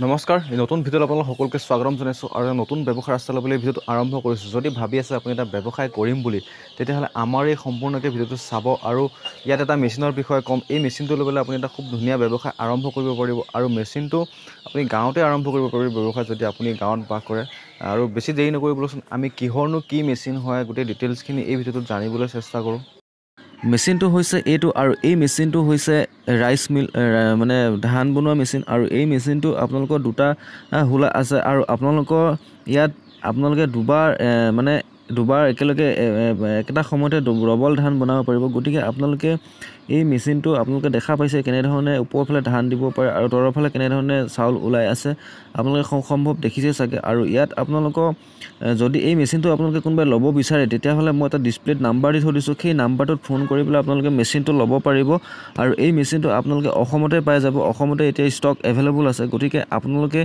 নমস্কাৰ নতুন ভিডিঅ'ত আপোনালোক সকলোকে স্বাগতম জনাইছোঁ আৰু নতুন ব্যৱসায় ৰাস্তা ল'বলৈ ভিডিঅ'টো আৰম্ভ কৰিছোঁ। যদি ভাবি আছে আপুনি এটা ব্যৱসায় কৰিম বুলি তেতিয়াহ'লে আমাৰ এই সম্পূৰ্ণকৈ ভিডিঅ'টো চাব আৰু ইয়াত এটা মেচিনৰ বিষয়ে ক'ম। এই মেচিনটো লৈ পেলাই আপুনি এটা খুব ধুনীয়া ব্যৱসায় আৰম্ভ কৰিব পাৰিব আৰু মেচিনটো আপুনি গাঁৱতে আৰম্ভ কৰিব পাৰিব ব্যৱসায় যদি আপুনি গাঁৱত বাস কৰে। আৰু বেছি দেৰি নকৰিবলৈচোন আমি কিহৰনো কি মেচিন হয় গোটেই ডিটেইলছখিনি এই ভিডিঅ'টোত জানিবলৈ চেষ্টা কৰোঁ। মেচিনটো হৈছে এইটো আৰু এই মেচিনটো হৈছে ৰাইচ মিল মানে ধান বনোৱা মেচিন আৰু এই মেচিনটো আপোনালোকৰ দুটা হোলা আছে আৰু আপোনালোকৰ ইয়াত আপোনালোকে দুবাৰ একেলগে একেটা সময়তে ডবল ধান বনাব পাৰিব। গতিকে আপোনালোকে এই মেচিনটো আপোনালোকে দেখা পাইছে কেনেধৰণে ওপৰৰ ফালে ধান দিব পাৰে আৰু তলৰ ফালে কেনেধৰণে চাউল ওলাই আছে আপোনালোকে সম্ভৱ দেখিছে চাগে। আৰু ইয়াত আপোনালোকৰ যদি এই মেচিনটো আপোনালোকে কোনোবাই ল'ব বিচাৰে তেতিয়াহ'লে মই এটা ডিছপ্লেত নাম্বাৰ দি থৈ দিছোঁ। সেই নাম্বাৰটোত ফোন কৰি পেলাই আপোনালোকে মেচিনটো ল'ব পাৰিব আৰু এই মেচিনটো আপোনালোকে অসমতে পাই যাব। অসমতে এতিয়া ষ্টক এভেইলেবল আছে, গতিকে আপোনালোকে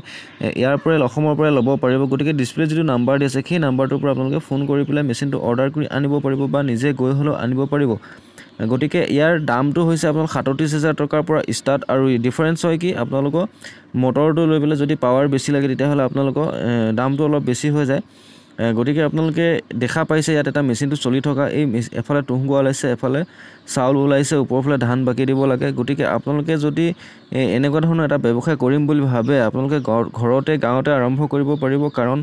ইয়াৰ পৰাই অসমৰ পৰাই ল'ব পাৰিব। গতিকে ডিছপ্লেত যিটো নাম্বাৰ দি আছে সেই নাম্বাৰটোৰ পৰা আপোনালোকে ফোন কৰি পেলাই মেচিনটো অৰ্ডাৰ কৰি আনিব পাৰিব বা নিজে গৈ হ'লেও আনিব পাৰিব। গতিকে ইয়াৰ দামটো হৈছে আপোনালোক 37,000 টকাৰ পৰা ষ্টাৰ্ট আৰু ডিফাৰেঞ্চ হয় কি আপোনালোকৰ মটৰটো লৈ পেলাই যদি পাৱাৰ বেছি লাগে তেতিয়াহ'লে আপোনালোকৰ দামটো অলপ বেছি হৈ যায়। গতিকে আপোনালোকে দেখা পাইছে ইয়াত এটা মেচিনটো চলি থকা এই এফালে তুঁহ গোৱা ওলাইছে, এফালে চাউল ওলাইছে, ওপৰৰ ফালে ধান বাকি দিব লাগে। গতিকে আপোনালোকে যদি এনেকুৱা ধৰণৰ এটা ব্যৱসায় কৰিম বুলি ভাবে আপোনালোকে ঘৰতে গাঁৱতে আৰম্ভ কৰিব পাৰিব। কাৰণ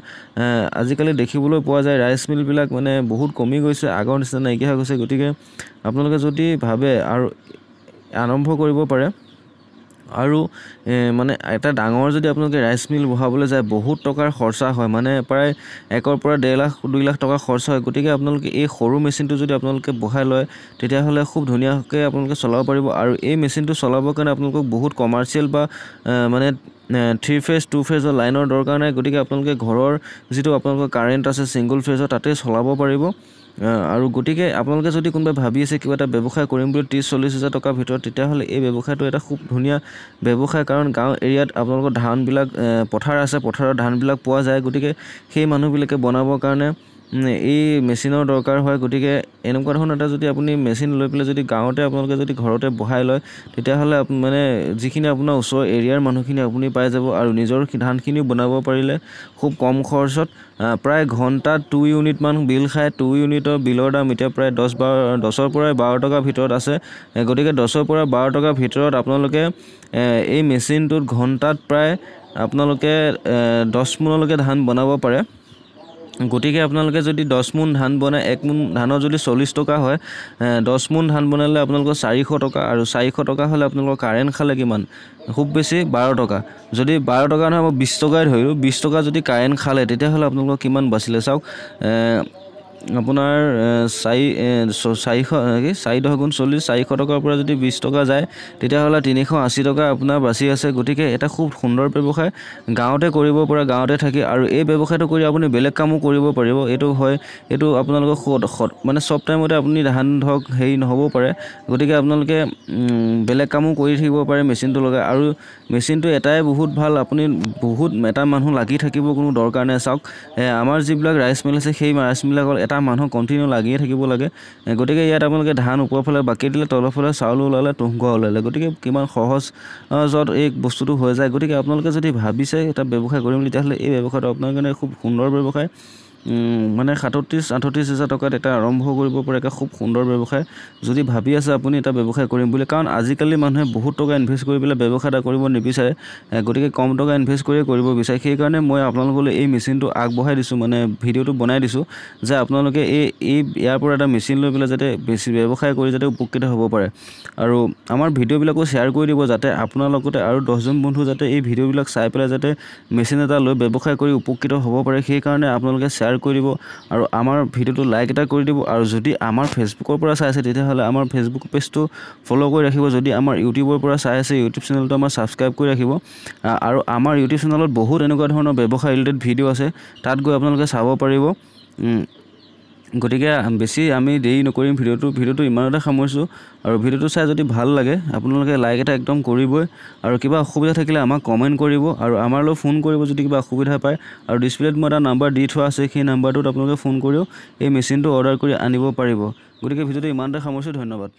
আজিকালি দেখিবলৈ পোৱা যায় ৰাইচ মিলবিলাক মানে বহুত কমি গৈছে, আগৰ নিচিনা নাইকিয়া হৈ গৈছে। গতিকে আপোনালোকে যদি ভাবে আৰু আৰম্ভ কৰিব পাৰে। আৰু মানে এটা ডাঙৰ যদি আপোনালোকে ৰাইচ মিল বহাবলৈ যায় বহুত টকাৰ খৰচা হয়, মানে প্ৰায় 1 পৰা 1.5 লাখ 2 লাখ টকা খৰচা হয়। গতিকে আপোনালোকে এই সৰু মেচিনটো যদি আপোনালোকে বহাই লয় তেতিয়াহ'লে খুব ধুনীয়াকৈ আপোনালোকে চলাব পাৰিব। আৰু এই মেচিনটো চলাবৰ কাৰণে আপোনালোকক বহুত কমাৰ্চিয়েল বা মানে 3 ফেজ 2 ফেজৰ লাইনৰ দৰকাৰ নাই। গতিকে আপোনালোকে ঘৰৰ যিটো আপোনালোকৰ কাৰেণ্ট আছে ছিংগল ফেজৰ তাতে চলাব পাৰিব। আৰু গতিকে আপোনালোকে যদি কোনোবাই ভাবি আছে কিবা এটা ব্যৱসায় কৰিম বুলি 30-40 হাজাৰ টকাৰ ভিতৰত তেতিয়াহ'লে এই ব্যৱসায়টো এটা খুব ধুনীয়া ব্যৱসায়। কাৰণ গাঁও এৰিয়াত আপোনালোকৰ ধানবিলাক পথাৰ আছে, পথাৰৰ ধানবিলাক পোৱা যায়। গতিকে সেই মানুহবিলাকে বনাবৰ কাৰণে এই মেচিনৰ দৰকাৰ হয়। গতিকে এনেকুৱা ধৰণৰ এটা যদি আপুনি মেচিন লৈ পেলাই যদি গাঁৱতে আপোনালোকে যদি ঘৰতে বহাই লয় তেতিয়াহ'লে মানে যিখিনি আপোনাৰ ওচৰৰ এৰিয়াৰ মানুহখিনি আপুনি পাই যাব আৰু নিজৰ ধানখিনিও বনাব পাৰিলে খুব কম খৰচত প্ৰায় ঘণ্টাত 2 ইউনিটমান বিল খায়। 2 ইউনিটৰ বিলৰ দাম এতিয়া প্ৰায় 10 পৰা 12 টকাৰ ভিতৰত আছে। গতিকে 10 পৰা 12 টকাৰ ভিতৰত আপোনালোকে এই মেচিনটোত ঘণ্টাত প্ৰায় আপোনালোকে 10 মোনলৈকে ধান বনাব পাৰে। গতিকে আপোনালোকে যদি 10 মোন ধান বনায়, 1 মোন ধানৰ যদি 40 টকা হয়, 10 মোন ধান বনালে আপোনালোকৰ 400 টকা আৰু 400 টকা হ'লে আপোনালোকৰ কাৰেণ্ট খালে কিমান খুব বেছি 12 টকা। যদি 12 টকা নহয় মই 20 টকাই ধৰিলোঁ, 20 টকা যদি কাৰেণ্ট খালে তেতিয়াহ'লে আপোনালোকৰ কিমান বাচিলে চাওক। আপোনাৰ 4 10 গুণ 40 400 টকাৰ পৰা যদি 20 টকা যায় তেতিয়াহ'লে 380 টকা আপোনাৰ বাচি আছে। গতিকে এটা খুব সুন্দৰ ব্যৱসায় গাঁৱতে কৰিব পৰা, গাঁৱতে থাকি। আৰু এই ব্যৱসায়টো কৰি আপুনি বেলেগ কামো কৰিব পাৰিব। এইটো আপোনালোকৰ মানে চব টাইমতে আপুনি ধান ধৰক হেৰি নহ'বও পাৰে। গতিকে আপোনালোকে বেলেগ কামো কৰি থাকিব পাৰে মেচিনটো লগাই। আৰু মেচিনটো এটাই বহুত ভাল, আপুনি বহুত এটা মানুহ লাগি থাকিব কোনো দৰকাৰ নাই। চাওক আমাৰ যিবিলাক ৰাইচ মিল আছে সেই ৰাইচ মিলবিলাকত এটা মানুহ কণ্টিনিউ লাগিয়ে থাকিব লাগে। গতিকে ইয়াত আপোনালোকে ধান ওপৰৰ ফালে বাকি দিলে, তলৰ ফালে চাউল ওলালে, তুঁহ গোৱা ওলালে। গতিকে কিমান সহজত এই বস্তুটো হৈ যায়। গতিকে আপোনালোকে যদি ভাবিছে এটা ব্যৱসায় কৰিম তেতিয়াহ'লে এই ব্যৱসায়টো আপোনাৰ কাৰণে খুব সুন্দৰ ব্যৱসায়। মানে 37-38 হাজাৰ টকাত এটা আৰম্ভ কৰিব পৰা এটা খুব সুন্দৰ ব্যৱসায় যদি ভাবি আছে আপুনি এটা ব্যৱসায় কৰিম বুলি। কাৰণ আজিকালি মানুহে বহুত টকা ইনভেষ্ট কৰি পেলাই ব্যৱসায় এটা কৰিব নিবিচাৰে। গতিকে কম টকা ইনভেষ্ট কৰিয়ে কৰিব বিচাৰে। সেইকাৰণে মই আপোনালোকলৈ এই মেচিনটো আগবঢ়াই দিছোঁ, মানে ভিডিঅ'টো বনাই দিছোঁ যে আপোনালোকে ইয়াৰ পৰা এটা মেচিন লৈ পেলাই যাতে বেছি ব্যৱসায় কৰি যাতে উপকৃত হ'ব পাৰে। আৰু আমাৰ ভিডিঅ'বিলাকো শ্বেয়াৰ কৰি দিব যাতে আপোনাৰ লগতে আৰু 10জন বন্ধু যাতে এই ভিডিঅ'বিলাক চাই পেলাই যাতে মেচিন এটা লৈ ব্যৱসায় কৰি উপকৃত হ'ব পাৰে। সেইকাৰণে আপোনালোকে শ্বেয়াৰ কৰি দিব আৰু আমাৰ ভিডিঅ'টো লাইক এটা কৰি দিব। আৰু যদি আমাৰ ফেচবুকৰ পৰা চাই আছে তেতিয়াহ'লে আমাৰ ফেচবুক পেজটো ফ'ল' কৰি ৰাখিব। যদি আমাৰ ইউটিউবৰ পৰা চাই আছে ইউটিউব চেনেলটো আমাৰ ছাবস্ক্ৰাইব কৰি ৰাখিব। আৰু আমাৰ ইউটিউব চেনেলত বহুত এনেকুৱা ধৰণৰ ব্যৱসায় ৰিলেটেড ভিডিঅ' আছে, তাত গৈ আপোনালোকে চাব পাৰিব। গতিকে বেছি আমি দেৰি নকৰিম, ভিডিঅ'টো ইমানতে সামৰিছোঁ। আৰু ভিডিঅ'টো চাই যদি ভাল লাগে আপোনালোকে লাইক এটা একদম কৰিবই। আৰু কিবা অসুবিধা থাকিলে আমাক কমেণ্ট কৰিব আৰু আমালৈ ফোন কৰিব যদি কিবা অসুবিধা পায়। আৰু ডিছপ্লেত মই এটা নাম্বাৰ দি থোৱা আছে, সেই নাম্বাৰটোত আপোনালোকে ফোন কৰিও এই মেচিনটো অৰ্ডাৰ কৰি আনিব পাৰিব। গতিকে ভিডিঅ'টো ইমানতে সামৰিছোঁ, ধন্যবাদ।